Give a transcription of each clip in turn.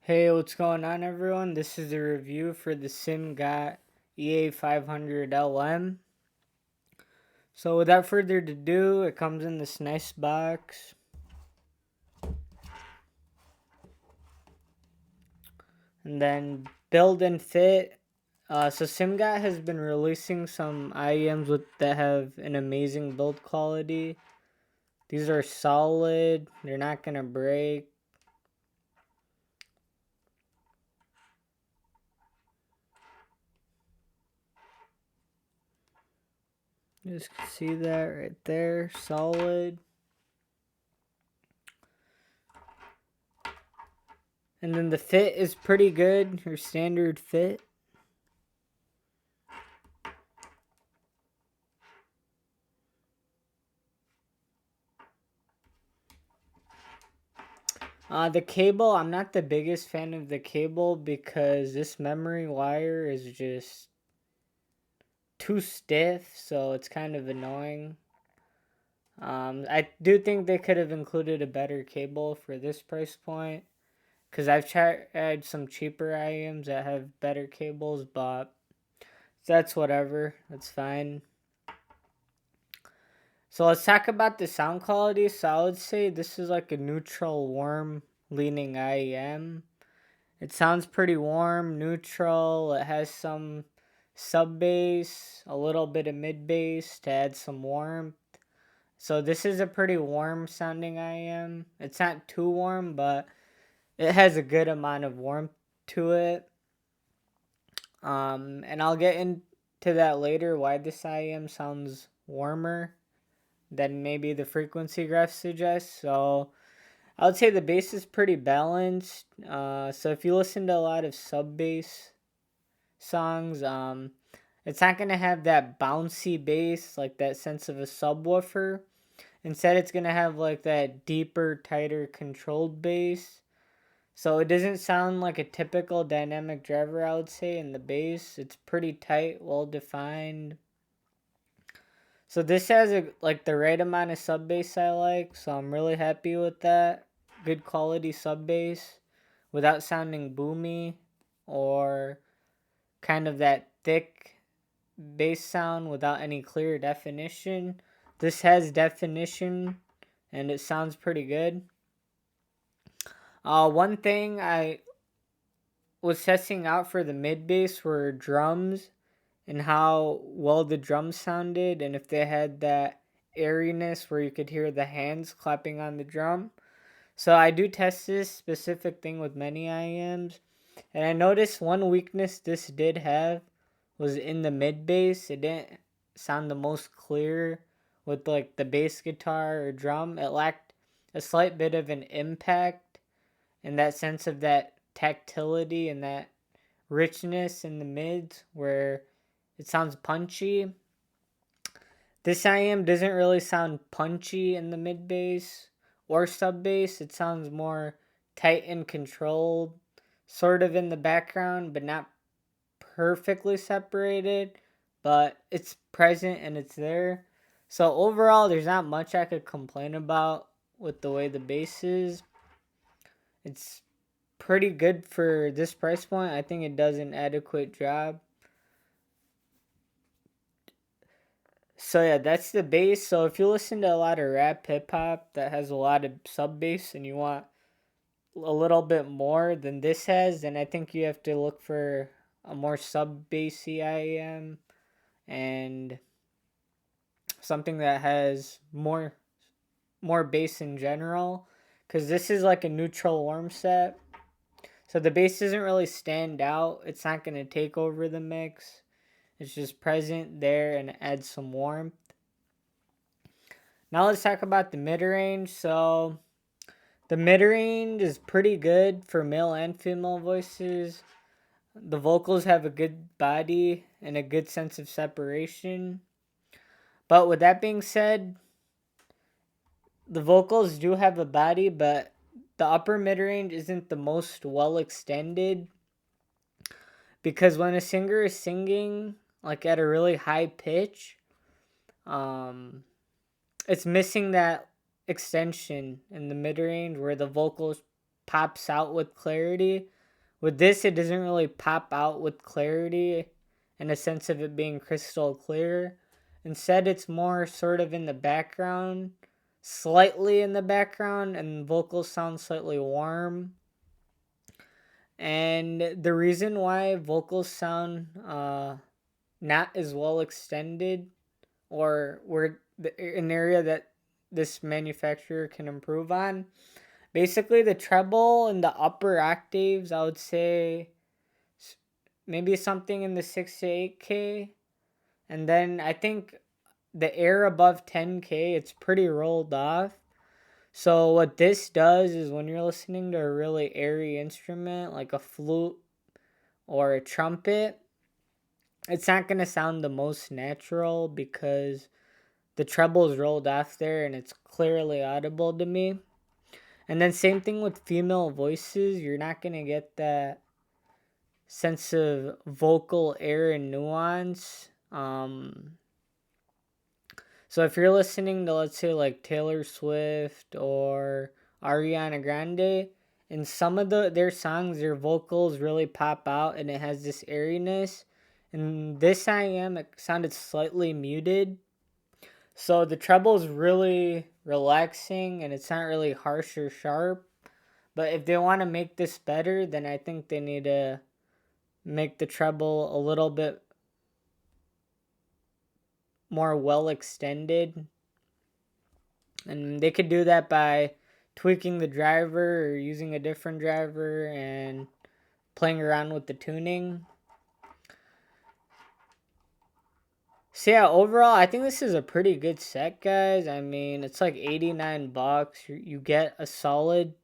Hey, what's going on, everyone? This is a review for the Simgot EA500LM. So, without further ado, it comes in this nice box. And then build and fit. So, Simgot has been releasing some IEMs that have an amazing build quality. These are solid, they're not going to break. You just can see that right there, solid. And then the fit is pretty good, your standard fit. The cable, I'm not the biggest fan of the cable because this memory wire is just too stiff, so it's kind of annoying. I do think they could have included a better cable for this price point because I've tried some cheaper IEMs that have better cables, but that's whatever. That's fine. So let's talk about the sound quality. So I would say this is like a neutral, warm leaning IEM. It sounds pretty warm, neutral. It has some sub bass, a little bit of mid bass to add some warmth. So this is a pretty warm sounding IEM. It's not too warm, but it has a good amount of warmth to it. And I'll get into that later why this IEM sounds warmer than maybe the frequency graph suggests. So I would say the bass is pretty balanced. So if you listen to a lot of sub bass songs, it's not gonna have that bouncy bass, like that sense of a subwoofer. Instead, it's gonna have like that deeper, tighter, controlled bass. So it doesn't sound like a typical dynamic driver, I would say, in the bass. It's pretty tight, well defined. So this has like the right amount of sub bass I like, so I'm really happy with that. Good quality sub bass without sounding boomy or kind of that thick bass sound without any clear definition. This has definition and it sounds pretty good. One thing I was testing out for the mid bass were drums and how well the drums sounded and if they had that airiness where you could hear the hands clapping on the drum. So I do test this specific thing with many IEMs, and I noticed one weakness this did have was in the mid bass. It didn't sound the most clear with like the bass guitar or drum. It lacked a slight bit of an impact and that sense of that tactility and that richness in the mids where it sounds punchy. This IEM doesn't really sound punchy in the mid bass or sub bass. It sounds more tight and controlled, sort of in the background, but not perfectly separated. But it's present and it's there. So overall, there's not much I could complain about with the way the bass is. It's pretty good for this price point. I think it does an adequate job. So yeah, that's the bass. So if you listen to a lot of rap hip hop that has a lot of sub bass and you want a little bit more than this has, then I think you have to look for a more sub bassy IEM and something that has more bass in general. Cause this is like a neutral warm set. So the bass doesn't really stand out. It's not gonna take over the mix. It's just present there and adds some warmth. Now let's talk about the mid-range. So the mid-range is pretty good for male and female voices. The vocals have a good body and a good sense of separation. But with that being said, the vocals do have a body, but the upper mid-range isn't the most well extended because when a singer is singing like at a really high pitch, it's missing that extension in the mid range where the vocals pops out with clarity. With this, it doesn't really pop out with clarity in a sense of it being crystal clear. Instead, it's more sort of in the background, slightly in the background, and vocals sound slightly warm. And the reason why vocals sound not as well extended, or where an area that this manufacturer can improve on, basically the treble and the upper octaves, I would say maybe something in the 6 to 8K. And then I think the air above 10K, it's pretty rolled off. So what this does is when you're listening to a really airy instrument like a flute or a trumpet, it's not going to sound the most natural because the treble is rolled off there and it's clearly audible to me. And then same thing with female voices, you're not going to get that sense of vocal air and nuance. So if you're listening to, let's say, like Taylor Swift or Ariana Grande, in some of their songs, their vocals really pop out and it has this airiness. And this IEM, it sounded slightly muted. So the treble is really relaxing and it's not really harsh or sharp. But if they want to make this better, then I think they need to make the treble a little bit more well extended. And they could do that by tweaking the driver or using a different driver and playing around with the tuning. So yeah, overall, I think this is a pretty good set, guys. I mean, it's like $89. You get a solid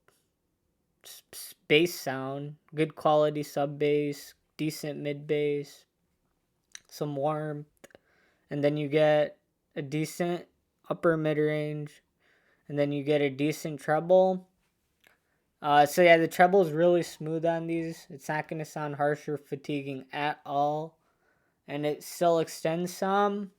bass sound, good quality sub bass, decent mid bass, some warmth, and then you get a decent upper mid range, and then you get a decent treble. So yeah, the treble is really smooth on these. It's not going to sound harsh or fatiguing at all, and it still extends some.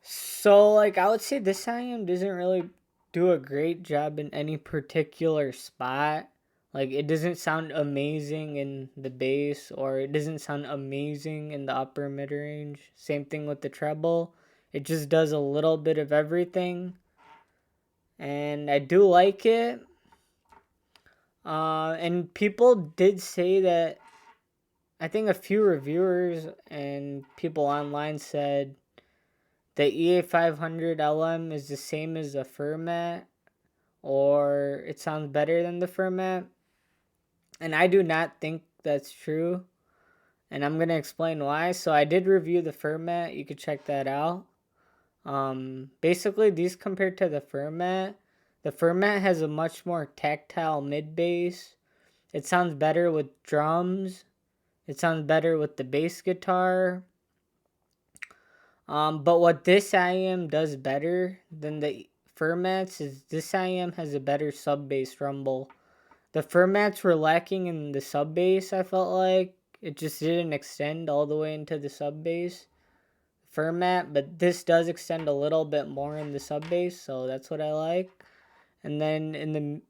So like I would say this IEM doesn't really do a great job in any particular spot. Like it doesn't sound amazing in the bass, or it doesn't sound amazing in the upper mid range. Same thing with the treble. It just does a little bit of everything. And I do like it. And people did say that, I think a few reviewers and people online said the EA500LM is the same as the Fermat, or it sounds better than the Fermat. And I do not think that's true. And I'm going to explain why. So I did review the Fermat. You could check that out. Basically, these compared to the Fermat has a much more tactile mid bass. It sounds better with drums. It sounds better with the bass guitar. But what this IEM does better than the Fermats is this IEM has a better sub bass rumble. The Fermats were lacking in the sub bass, I felt like. It just didn't extend all the way into the sub bass. Fermat, but this does extend a little bit more in the sub bass, so that's what I like. And then in the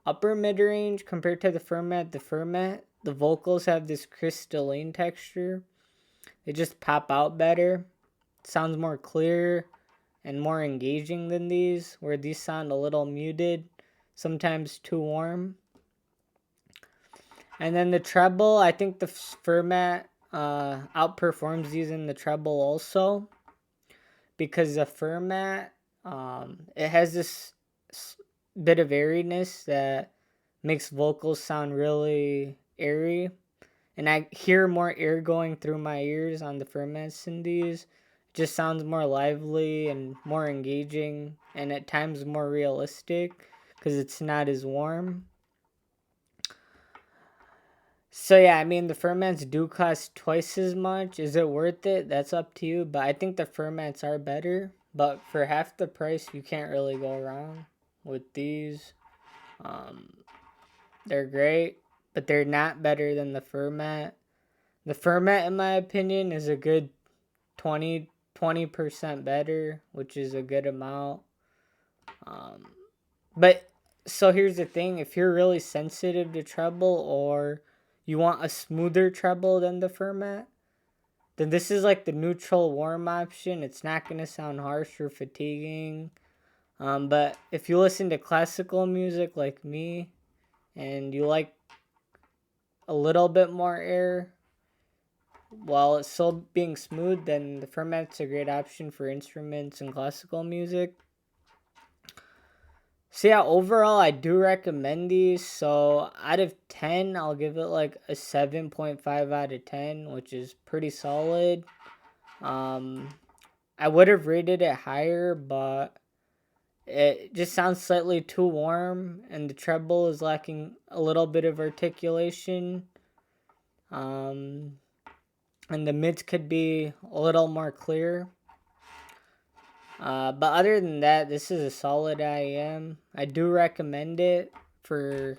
upper mid range compared to the Fermat, the vocals have this crystalline texture. They just pop out better. It sounds more clear and more engaging than these, where these sound a little muted, sometimes too warm. And then the treble, I think the Fermat outperforms these in the treble also, because the Fermat, it has this bit of airiness that makes vocals sound really airy, and I hear more air going through my ears on the Fermats in these. It just sounds more lively and more engaging, and at times more realistic because it's not as warm. So yeah, I mean the Fermats do cost twice as much. Is it worth it? That's up to you. But I think the Fermats are better. But for half the price, you can't really go wrong with these. They're great, but they're not better than the Fermat. The Fermat, in my opinion, is a good 20% better, which is a good amount. But So here's the thing, if you're really sensitive to treble or you want a smoother treble than the Fermat, then this is like the neutral warm option. It's not going to sound harsh or fatiguing. But if you listen to classical music like me and you like a little bit more air while it's still being smooth, then the Fermat's a great option for instruments and classical music. So yeah, overall I do recommend these. So out of 10, I'll give it like a 7.5 out of 10, which is pretty solid. I would have rated it higher, but it just sounds slightly too warm, and the treble is lacking a little bit of articulation. And the mids could be a little more clear. But other than that, this is a solid IEM. I do recommend it for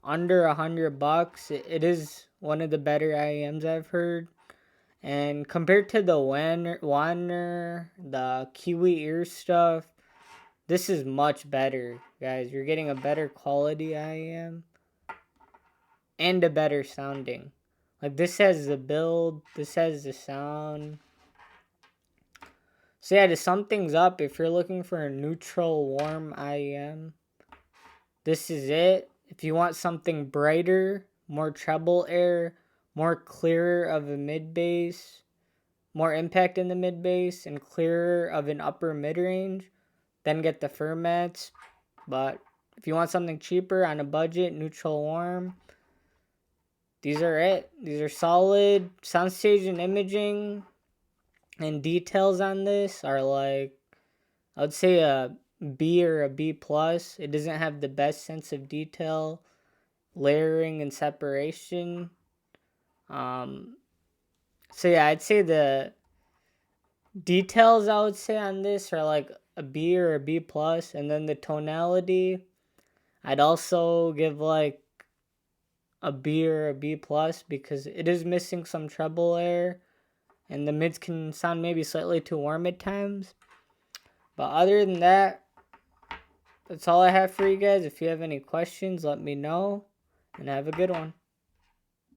under $100. It is one of the better IEMs I've heard. And compared to the Wanner, the Kiwi ear stuff, this is much better, guys. You're getting a better quality IEM and a better sounding. Like, this has the build, this has the sound. So yeah, to sum things up, if you're looking for a neutral, warm IEM, this is it. If you want something brighter, more treble air, more clearer of a mid bass, more impact in the mid bass, and clearer of an upper mid range, then get the Fermats. But if you want something cheaper on a budget, neutral, warm, these are it. These are solid. Soundstage and imaging and details on this are like, I would say a B or a B plus. It doesn't have the best sense of detail, layering, and separation. So yeah, I'd say the details I would say on this are like a B or a B plus, and then the tonality, I'd also give like a B or a B plus because it is missing some treble air, and the mids can sound maybe slightly too warm at times. But other than that, that's all I have for you guys. If you have any questions, let me know, and have a good one.